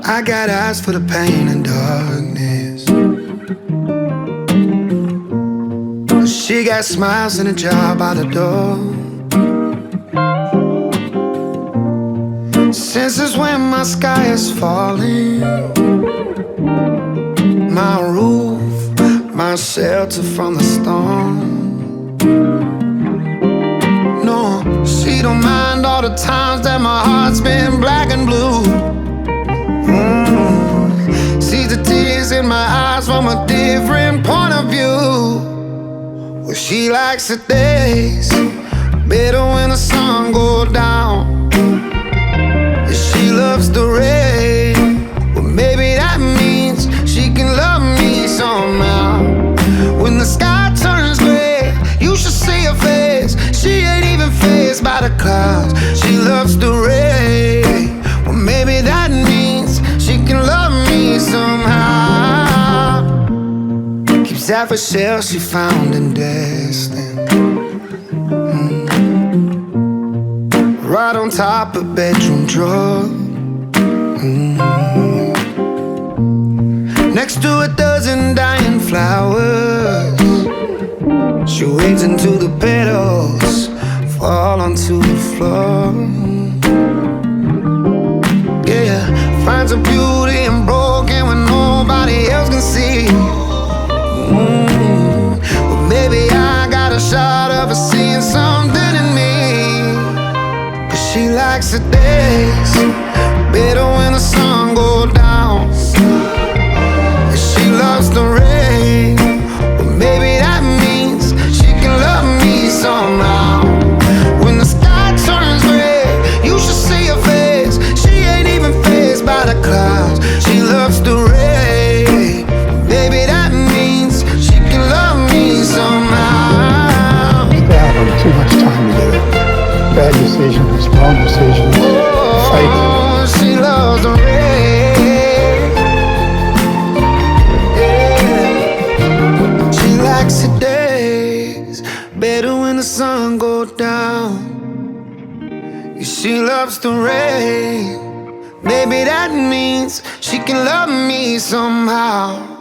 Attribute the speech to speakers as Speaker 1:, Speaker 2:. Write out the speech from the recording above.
Speaker 1: I got eyes for the pain and darkness. She got smiles and a job by the door. Senses when my sky is falling, my roof, my shelter from the storm. No, she don't mind all the times that my heart's been black and blue. See the tears in my eyes from a different point of view. Well, she likes the days better when the sun goes down. She loves the rain. Well, maybe that means she can love me somehow. When the sky turns gray, you should see her face. She ain't even fazed by the clouds. She loves the rain. Well, maybe that means she can love me somehow. Keeps half a shell she found in Destin, right on top of bedroom drawer. Next to a dozen dying flowers, she waits until the petals fall onto the floor. Yeah, finds a beauty in broken when nobody else can see. Well, maybe I got a shot of her seeing something in me. She likes the days better when the sun goes down. She loves the rain. Well, maybe that means she can love me somehow. When the sky turns gray, you should see her face. She ain't even fazed by the clouds. She loves the rain. Maybe that means she can love me somehow.
Speaker 2: They're having too much time together. Bad decisions, wrong decisions, fight.
Speaker 1: She loves the rain. Yeah. She likes the days better when the sun goes down. Yeah, she loves the rain. Maybe that means she can love me somehow.